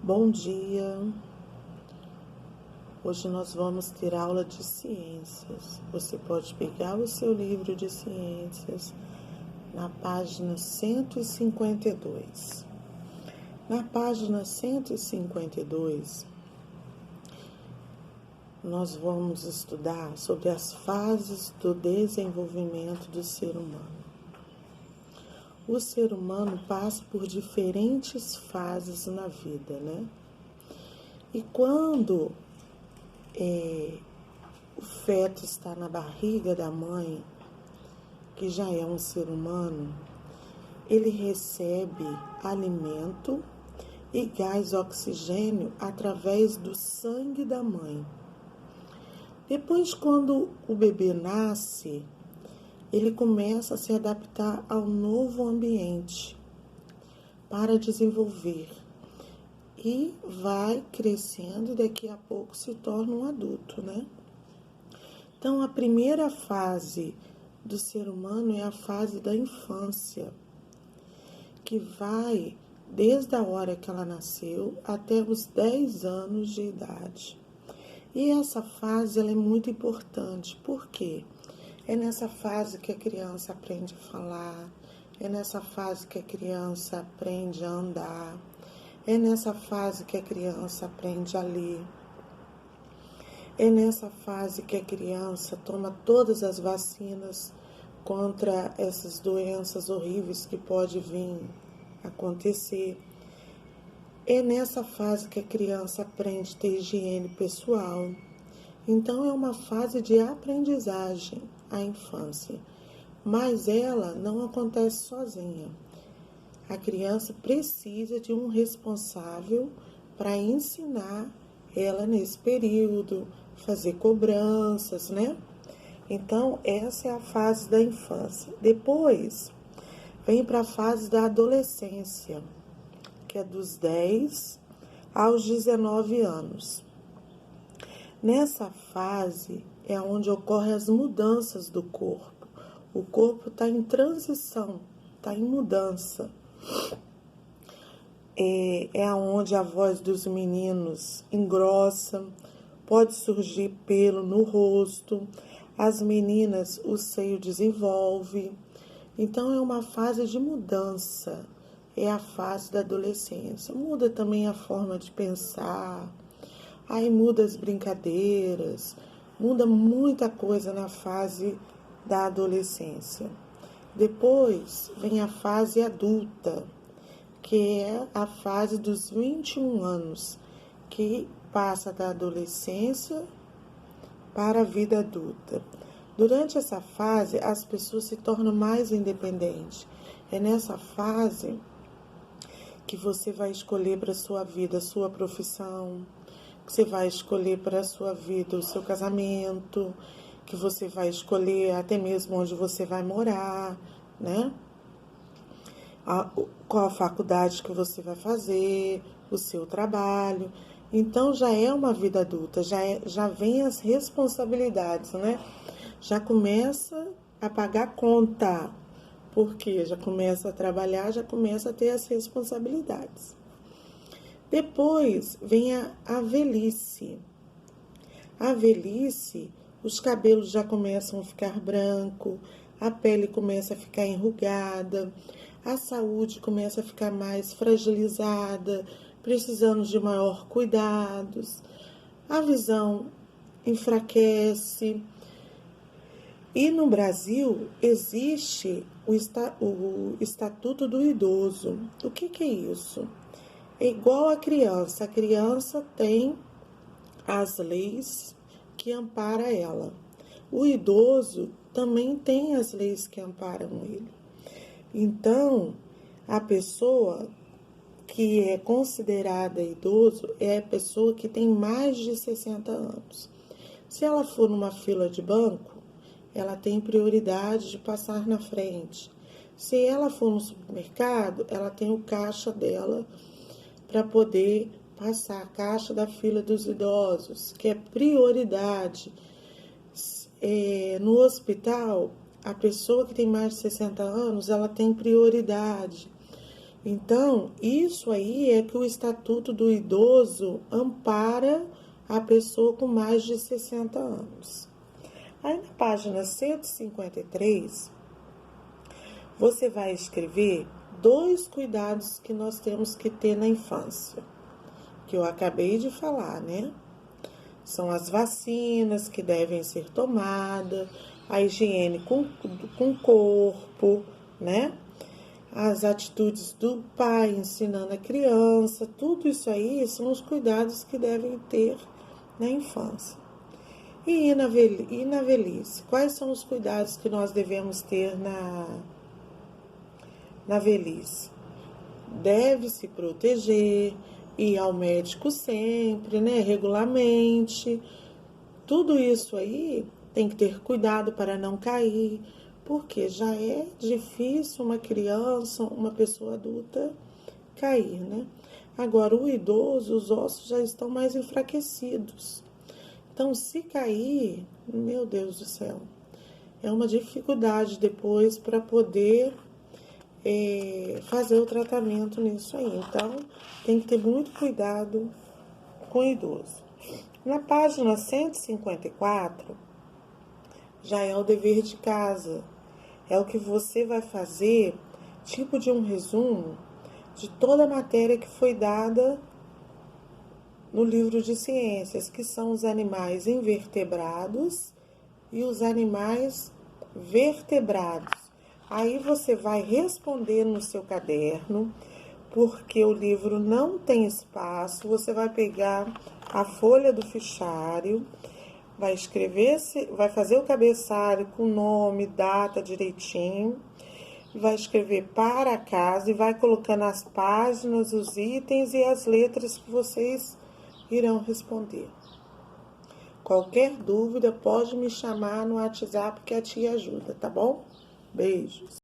Bom dia! Hoje nós vamos ter aula de ciências. Você pode pegar o seu livro de ciências na página 152. Na página 152, nós vamos estudar sobre as fases do desenvolvimento do ser humano. O ser humano passa por diferentes fases na vida, né? E quando o feto está na barriga da mãe, que já é um ser humano, ele recebe alimento e gás oxigênio através do sangue da mãe. Depois, quando o bebê nasce, ele começa a se adaptar ao novo ambiente para desenvolver e vai crescendo e daqui a pouco se torna um adulto, né? Então, a primeira fase do ser humano é a fase da infância, que vai desde a hora que ela nasceu até os 10 anos de idade. E essa fase ela é muito importante, por quê? É nessa fase que a criança aprende a falar, é nessa fase que a criança aprende a andar, é nessa fase que a criança aprende a ler, é nessa fase que a criança toma todas as vacinas contra essas doenças horríveis que pode vir acontecer. É nessa fase que a criança aprende a ter higiene pessoal. Então, é uma fase de aprendizagem, a infância. Mas ela não acontece sozinha. A criança precisa de um responsável para ensinar ela nesse período, fazer cobranças, né? Então, essa é a fase da infância. Depois, vem para a fase da adolescência, que é dos 10 aos 19 anos. Nessa fase é onde ocorrem as mudanças do corpo. O corpo está em transição, está em mudança. É onde a voz dos meninos engrossa, pode surgir pelo no rosto, as meninas o seio desenvolve. Então é uma fase de mudança, é a fase da adolescência. Muda também a forma de pensar. Aí muda as brincadeiras, muda muita coisa na fase da adolescência. Depois vem a fase adulta, que é a fase dos 21 anos, que passa da adolescência para a vida adulta. Durante essa fase, as pessoas se tornam mais independentes. É nessa fase que você vai escolher para a sua vida a sua profissão, que você vai escolher para a sua vida o seu casamento, que você vai escolher até mesmo onde você vai morar, né? Qual a faculdade que você vai fazer, o seu trabalho. Então, já é uma vida adulta, já vem as responsabilidades, né? Já começa a pagar conta, porque já começa a trabalhar, já começa a ter as responsabilidades. Depois vem a velhice. A velhice, os cabelos já começam a ficar branco, a pele começa a ficar enrugada, a saúde começa a ficar mais fragilizada, precisando de maior cuidados, a visão enfraquece. E no Brasil existe o Estatuto do Idoso. O que é isso? É igual a criança tem as leis que amparam ela. O idoso também tem as leis que amparam ele. Então, a pessoa que é considerada idoso é a pessoa que tem mais de 60 anos. Se ela for numa fila de banco, ela tem prioridade de passar na frente. Se ela for no supermercado, ela tem o caixa dela para poder passar a caixa da fila dos idosos, que é prioridade. No hospital, a pessoa que tem mais de 60 anos, ela tem prioridade. Então, isso aí é que o Estatuto do Idoso ampara a pessoa com mais de 60 anos. Aí na página 153, você vai escrever 2 cuidados que nós temos que ter na infância, que eu acabei de falar, né? São as vacinas que devem ser tomadas, a higiene com o corpo, né? As atitudes do pai ensinando a criança, tudo isso aí são os cuidados que devem ter na infância. E na velhice? Quais são os cuidados que nós devemos ter na velhice? Deve se proteger, ir ao médico sempre, né? Regularmente. Tudo isso aí tem que ter cuidado para não cair, porque já é difícil uma criança, uma pessoa adulta cair, né? Agora, o idoso, os ossos já estão mais enfraquecidos. Então, se cair, meu Deus do céu, é uma dificuldade depois para poder fazer o tratamento nisso aí. Então, tem que ter muito cuidado com o idoso. Na página 154, já é o dever de casa. É o que você vai fazer, tipo de um resumo de toda a matéria que foi dada no livro de ciências, que são os animais invertebrados e os animais vertebrados. Aí você vai responder no seu caderno, porque o livro não tem espaço. Você vai pegar a folha do fichário, vai escrever, vai fazer o cabeçalho com nome, data direitinho, vai escrever para casa e vai colocando as páginas, os itens e as letras que vocês irão responder. Qualquer dúvida pode me chamar no WhatsApp que a tia ajuda, tá bom? Beijos.